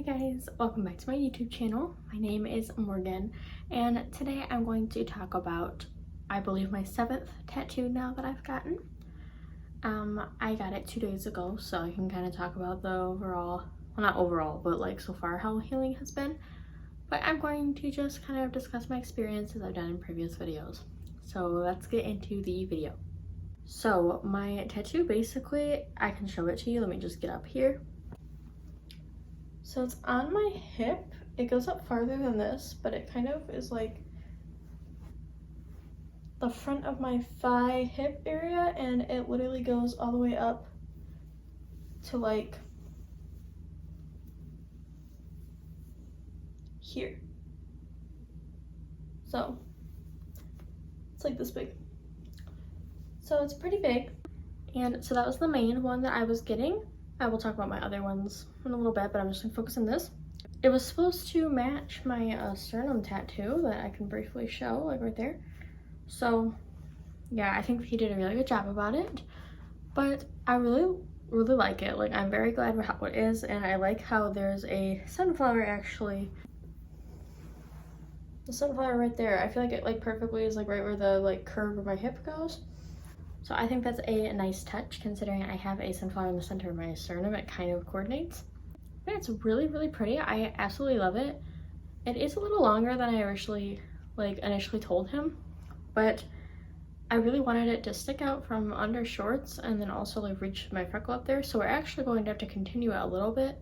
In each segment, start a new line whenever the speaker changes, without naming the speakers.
guys, welcome back to my YouTube channel. My name is Morgan and today I'm going to talk about, I believe, my 7th tattoo now that I've gotten. I got it 2 days ago, so I can kind of talk about the overall, well, not overall, but like so far how healing has been. But I'm going to just kind of discuss my experiences I've done in previous videos. So let's get into the video. So my tattoo, basically, I can show it to you. Let me just get up here. So it's on my hip. It goes up farther than this, but it kind of is like the front of my thigh hip area, and it literally goes all the way up to like here. So it's like this big. So it's pretty big. And so that was the main one that I was getting. I will talk about my other ones in a little bit, but I'm just gonna focus on this. It was supposed to match my sternum tattoo that I can briefly show, like right there. So yeah, I think he did a really good job about it, but I really like it. Like, I'm very glad with how it is, and I like how there's a sunflower actually. The sunflower right there, I feel like it like perfectly is like right where the like curve of my hip goes. So I think that's a nice touch, considering I have a sunflower in the center of my sternum. It kind of coordinates. But it's really pretty. I absolutely love it. It is a little longer than I initially told him, but I really wanted it to stick out from under shorts and then also like reach my freckle up there. So we're actually going to have to continue it a little bit.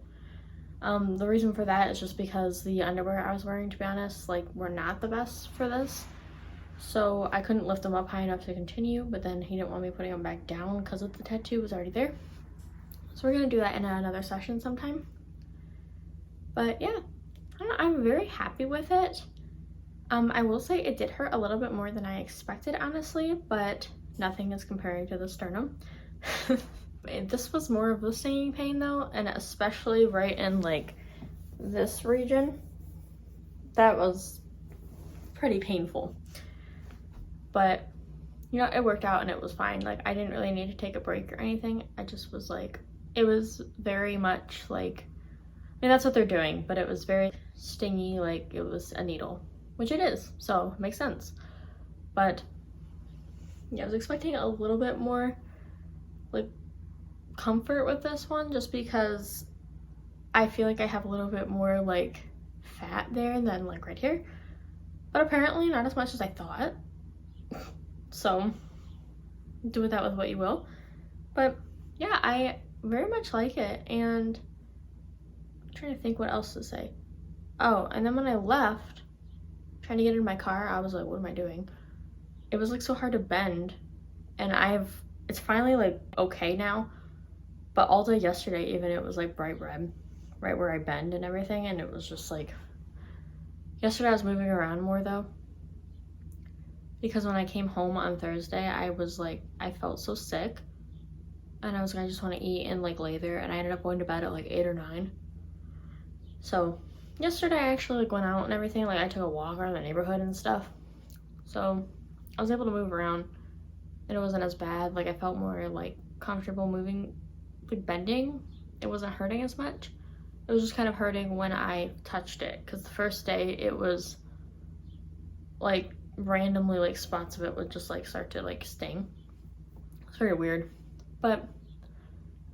The reason for that is just because the underwear I was wearing, to be honest, like were not the best for this. So I couldn't lift them up high enough to continue, but then he didn't want me putting them back down because the tattoo was already there. So we're gonna do that in another session sometime. But yeah, I don't know, I'm very happy with it. I will say it did hurt a little bit more than I expected, honestly, but nothing is comparing to the sternum. This was more of the stinging pain though, and especially right in like this region. That was pretty painful. But, you know, it worked out and it was fine. Like, I didn't really need to take a break or anything. I just was like, it was very much like, I mean, that's what they're doing, but it was very stingy, like it was a needle, which it is, so it makes sense. But yeah, I was expecting a little bit more like comfort with this one, just because I feel like I have a little bit more like fat there than like right here, but apparently not as much as I thought. So do with that with what you will. But yeah, I very much like it, and I'm trying to think what else to say. Oh, and then when I left, trying to get in my car, I was like, what am I doing? It was like so hard to bend, and it's finally like okay now, but all day yesterday even it was like bright red right where I bend and everything, and it was just like, yesterday I was moving around more though, because when I came home on Thursday, I was like, I felt so sick, and I was like, I just want to eat and like lay there, and I ended up going to bed at like 8 or 9. So yesterday I actually like went out and everything, like I took a walk around the neighborhood and stuff, so I was able to move around and it wasn't as bad. Like, I felt more like comfortable moving, like bending. It wasn't hurting as much. It was just kind of hurting when I touched it, because the first day it was like randomly like spots of it would just like start to like sting. It's very weird, but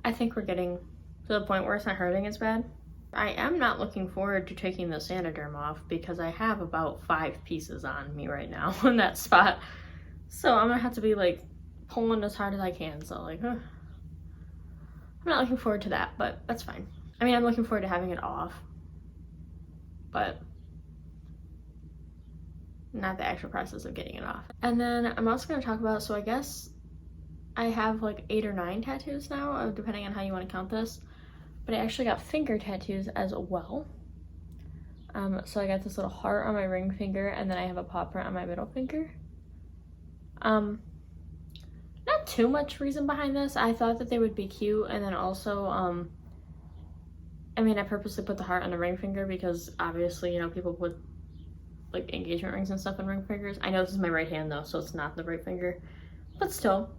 I think we're getting to the point where it's not hurting as bad. I am not looking forward to taking the Sanoderm off, because I have about 5 pieces on me right now in that spot, so I'm gonna have to be like pulling as hard as I can. So like I'm not looking forward to that, but that's fine. I mean, I'm looking forward to having it off, but not the actual process of getting it off. And then I'm also going to talk about, so I guess I have like 8 or 9 tattoos now, depending on how you want to count this, but I actually got finger tattoos as well. So I got this little heart on my ring finger, and then I have a paw print on my middle finger. Not too much reason behind this. I thought that they would be cute, and then also I mean, I purposely put the heart on the ring finger because obviously, you know, people put like engagement rings and stuff in ring fingers. I know this is my right hand though, so it's not the right finger, but still.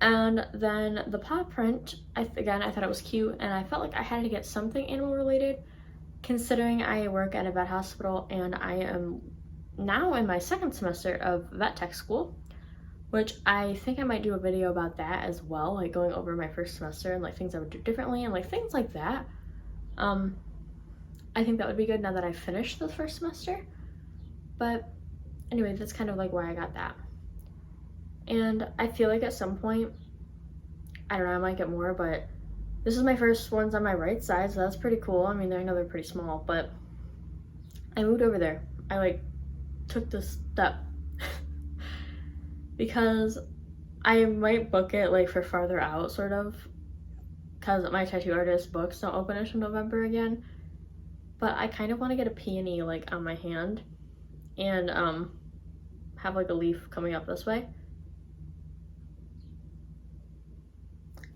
And then the paw print, I thought it was cute, and I felt like I had to get something animal related, considering I work at a vet hospital and I am now in my second semester of vet tech school, which I think I might do a video about that as well, like going over my first semester and like things I would do differently and like things like that. I think that would be good now that I finished the first semester. But anyway, that's kind of like why I got that. And I feel like at some point, I don't know, I might get more, but this is my first ones on my right side, so that's pretty cool. I mean, I know they're pretty small, but I moved over there. I like took this step because I might book it like for farther out, sort of, because my tattoo artist books don't open until November again. But I kind of want to get a peony like on my hand and have like a leaf coming up this way.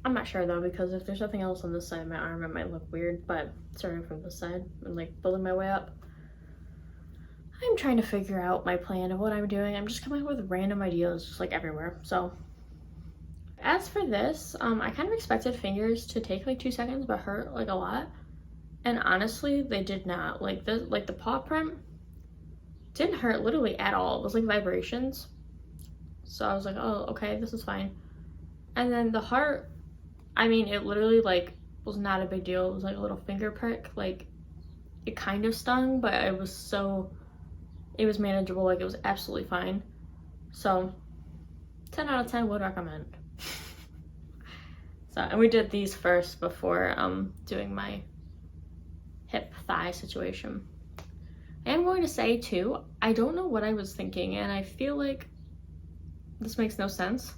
I'm not sure though, because if there's nothing else on this side of my arm, it might look weird, but starting from this side and like building my way up. I'm trying to figure out my plan of what I'm doing. I'm just coming up with random ideas just like everywhere. So as for this, I kind of expected fingers to take like 2 seconds but hurt like a lot. And honestly, they did not. Like the paw print didn't hurt literally at all. It was like vibrations. So I was like, oh, okay, this is fine. And then the heart, I mean, it literally like was not a big deal. It was like a little finger prick. Like it kind of stung, but it was manageable. Like it was absolutely fine. So 10 out of 10 would recommend. So, and we did these first before doing my hip thigh situation. I am going to say too, I don't know what I was thinking, and I feel like this makes no sense,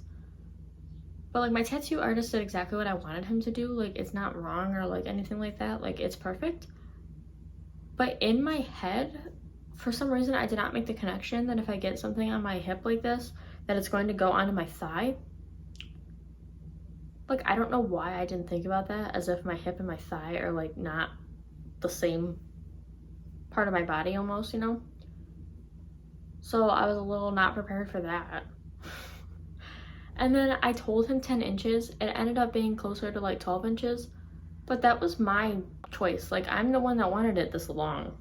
but like my tattoo artist did exactly what I wanted him to do. Like it's not wrong or like anything like that. Like it's perfect. But in my head, for some reason, I did not make the connection that if I get something on my hip like this, that it's going to go onto my thigh. Like I don't know why I didn't think about that, as if my hip and my thigh are like not the same part of my body almost, you know? So I was a little not prepared for that. And then I told him 10 inches. It ended up being closer to like 12 inches, but that was my choice. Like I'm the one that wanted it this long.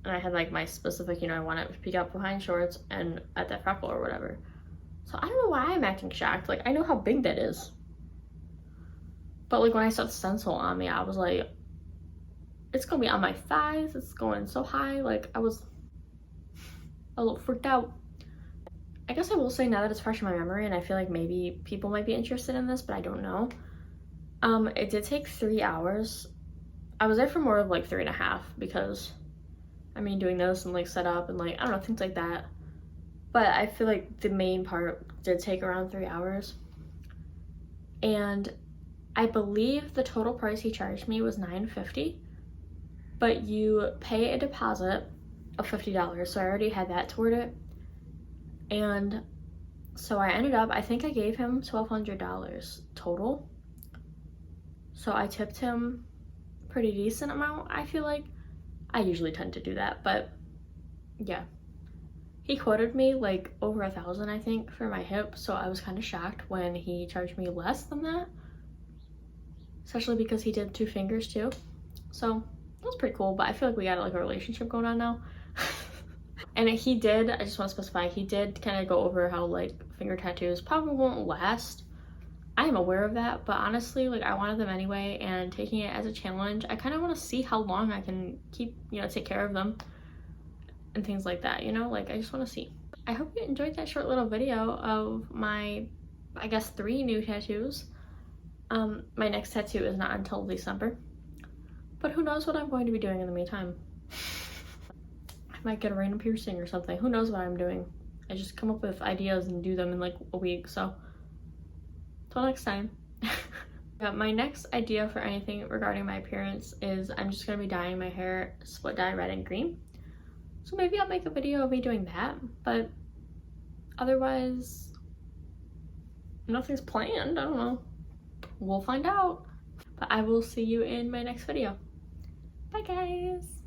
And I had like my specific, you know, I want it to peek up behind shorts and at that freckle or whatever. So I don't know why I'm acting shocked. Like I know how big that is. But like when I saw the stencil on me, I was like, it's gonna be on my thighs. It's going so high. Like I was a little freaked out. I guess I will say now that it's fresh in my memory, and I feel like maybe people might be interested in this, but I don't know. It did take 3 hours. I was there for more of like 3.5 because, I mean, doing this and like set up and like, I don't know, things like that. But I feel like the main part did take around 3 hours. And I believe the total price he charged me was $9.50. But you pay a deposit of $50, so I already had that toward it. And so I ended up, I think I gave him $1,200 total. So I tipped him a pretty decent amount, I feel like. I usually tend to do that, but yeah. He quoted me like over $1,000, I think, for my hip, so I was kind of shocked when he charged me less than that. Especially because he did 2 fingers too. So that was pretty cool, but I feel like we got like a relationship going on now. And he did, I just want to specify, he did kind of go over how like finger tattoos probably won't last. I am aware of that, but honestly, like I wanted them anyway, and taking it as a challenge, I kind of want to see how long I can keep, you know, take care of them and things like that, you know, like I just want to see. I hope you enjoyed that short little video of my, I guess, 3 new tattoos. My next tattoo is not until December, but who knows what I'm going to be doing in the meantime. I might get a random piercing or something. Who knows what I'm doing? I just come up with ideas and do them in like a week, so till next time. Yeah, my next idea for anything regarding my appearance is I'm just gonna be dyeing my hair split dye red and green. So maybe I'll make a video of me doing that, but otherwise nothing's planned. I don't know. We'll find out. But I will see you in my next video. Bye guys.